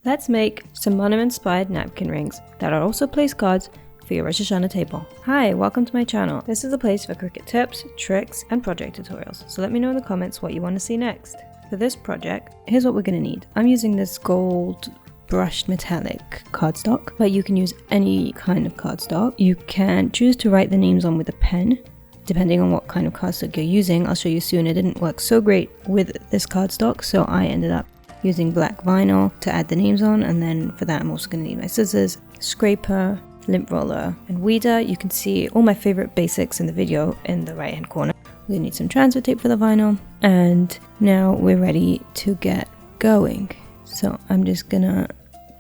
Let's make simanim-inspired napkin rings that are also place cards for your Rosh Hashanah table. Hi, welcome to my channel. This is a place for Cricut tips, tricks, and project tutorials, so let me know in the comments what you want to see next. For this project, here's what we're going to need. I'm using this gold brushed metallic cardstock, but you can use any kind of cardstock. You can choose to write the names on with a pen, depending on what kind of cardstock you're using. I'll show you soon. It didn't work so great with this cardstock, so I ended up using black vinyl to add the names on, and then for that I'm also going to need my scissors, scraper, lint roller, and weeder. You can see all my favorite basics in the video in the right hand corner. We need some transfer tape for the vinyl, and now we're ready to get going. So I'm just gonna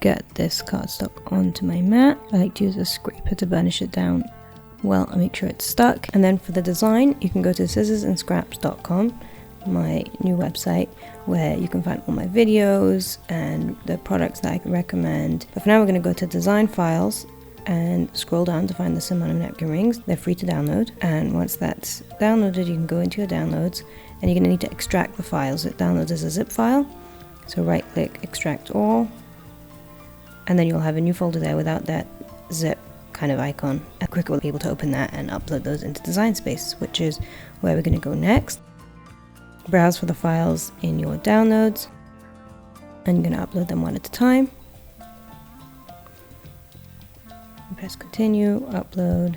get this cardstock onto my mat. I like to use a scraper to burnish it down well and make sure it's stuck. And then for the design, you can go to scissorsandscraps.com, my new website, where you can find all my videos and the products that I can recommend. But for now, we're going to go to design files and scroll down to find the simanim napkin rings. They're free to download, and once that's downloaded, you can go into your downloads and you're going to need to extract the files. It downloads as a zip file, so right click, extract all, and then you'll have a new folder there without that zip kind of icon. And Cricut will be able to open that and upload those into Design Space, which is where we're going to go next. Browse for the files in your downloads, and you're going to upload them one at a time. Press continue, upload,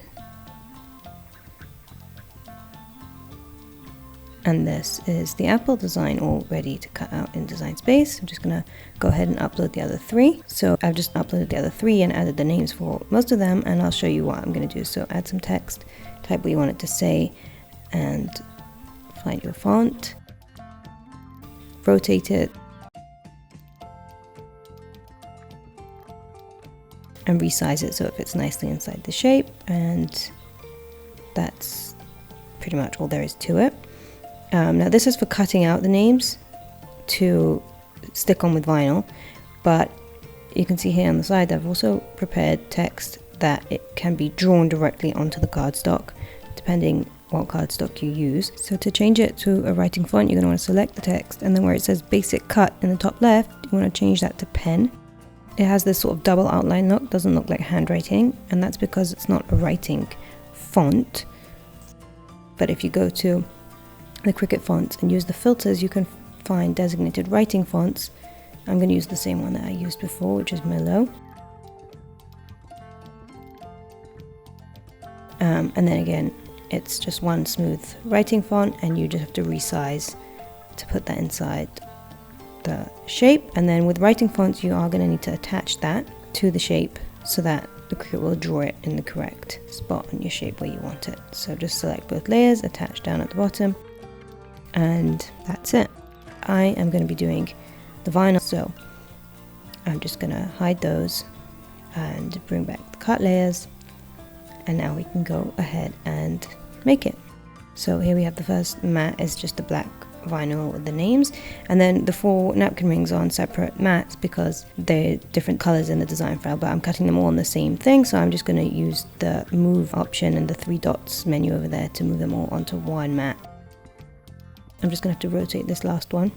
and this is the apple design all ready to cut out in Design Space. I'm just going to go ahead and upload the other three. So I've just uploaded the other three and added the names for most of them, and I'll show you what I'm going to do. So add some text, type what you want it to say, and find your font, rotate it, and resize it so it fits nicely inside the shape. And that's pretty much all there is to it. Now this is for cutting out the names to stick on with vinyl, but you can see here on the side I've also prepared text that it can be drawn directly onto the cardstock depending what cardstock you use. So to change it to a writing font, you're going to want to select the text, and then where it says basic cut in the top left, you want to change that to pen. It has this sort of double outline look, doesn't look like handwriting, and that's because it's not a writing font. But if you go to the Cricut fonts and use the filters, you can find designated writing fonts. I'm going to use the same one that I used before, which is Milo. And then again, it's just one smooth writing font, and you just have to resize to put that inside the shape. And then with writing fonts, you are going to need to attach that to the shape so that the Cricut will draw it in the correct spot on your shape where you want it. So just select both layers, attach down at the bottom, and that's it. I am going to be doing the vinyl, so I'm just going to hide those and bring back the cut layers, and now we can go ahead and make it. So here we have the first mat is just the black vinyl with the names, and then the 4 napkin rings are on separate mats because they're different colors in the design file, but I'm cutting them all on the same thing, so I'm just going to use the move option and the 3 dots menu over there to move them all onto one mat. I'm just going to have to rotate this last one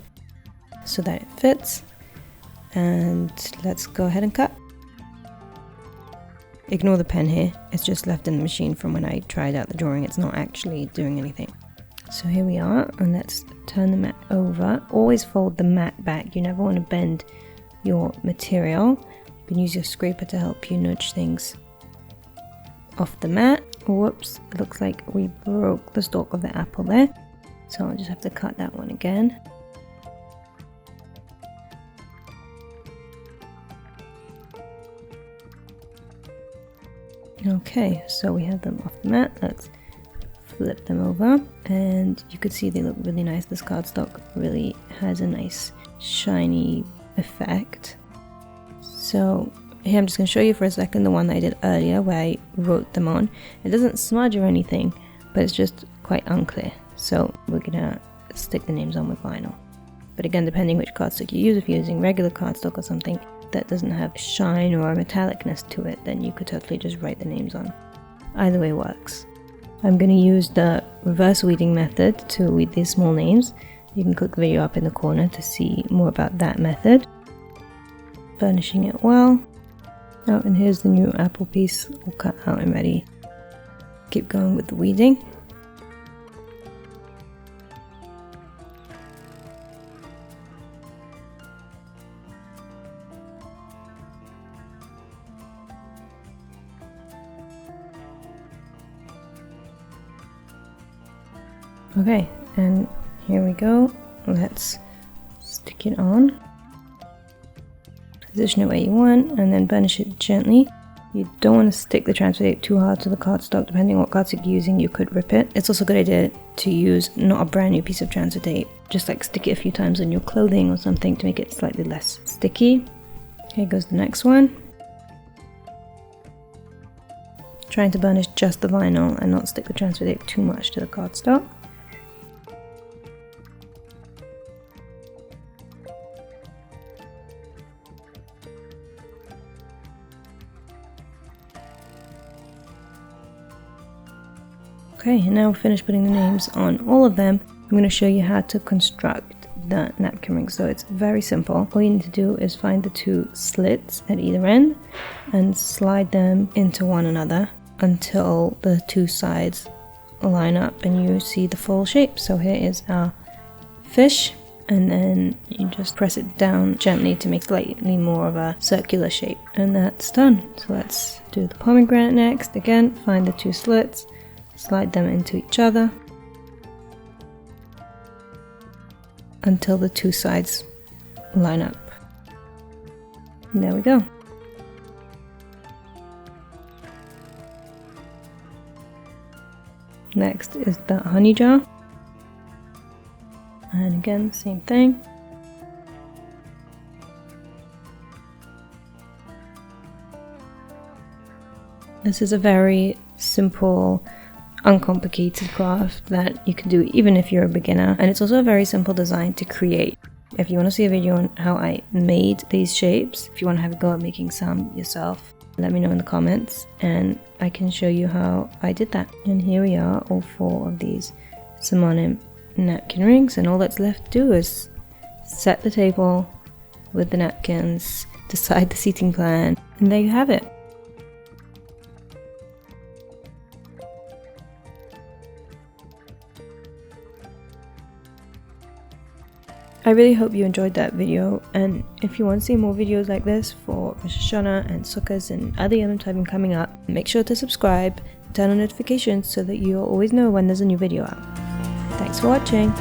so that it fits, and let's go ahead and cut. Ignore the pen here, it's just left in the machine from when I tried out the drawing. It's not actually doing anything. So here we are, and let's turn the mat over. Always fold the mat back, you never want to bend your material. You can use your scraper to help you nudge things off the mat. Whoops, it looks like we broke the stalk of the apple there, so I'll just have to cut that one again. Okay, so we have them off the mat. Let's flip them over, and you could see they look really nice. This cardstock really has a nice shiny effect. So here I'm just going to show you for a second the one that I did earlier where I wrote them on. It doesn't smudge or anything, but it's just quite unclear. So we're going to stick the names on with vinyl. But again, depending which cardstock you use, if you're using regular cardstock or something that doesn't have shine or a metallicness to it, then you could totally just write the names on. Either way works. I'm going to use the reverse weeding method to weed these small names. You can click the video up in the corner to see more about that method. burnishing it well. Oh, and here's the new apple piece all cut out and ready. Keep going with the weeding. Okay, and here we go. Let's stick it on. Position it where you want and then burnish it gently. You don't want to stick the transfer tape too hard to the cardstock. Depending on what cardstock you're using, you could rip it. It's also a good idea to use not a brand new piece of transfer tape. Just like stick it a few times on your clothing or something to make it slightly less sticky. Here goes the next one. Trying to burnish just the vinyl and not stick the transfer tape too much to the cardstock. Okay, and now we're finished putting the names on all of them. I'm going to show you how to construct the napkin ring. So it's very simple. All you need to do is find the two slits at either end and slide them into one another until the two sides line up and you see the full shape. So here is our fish, and then you just press it down gently to make slightly more of a circular shape, and that's done. So let's do the pomegranate next. Again, find the two slits, slide them into each other until the two sides line up. And there we go. Next is the honey jar. And again, same thing. This is a very simple, uncomplicated craft that you can do even if you're a beginner, and it's also a very simple design to create. If you want to see a video on how I made these shapes, if you want to have a go at making some yourself, let me know in the comments and I can show you how I did that. And here we are, all four of these simanim napkin rings, and all that's left to do is set the table with the napkins, decide the seating plan, and there you have it. I really hope you enjoyed that video, and if you want to see more videos like this for Rosh Hashanah and Sukkot and other Yom Tov coming up, make sure to subscribe, turn on notifications so that you'll always know when there's a new video out. Thanks for watching!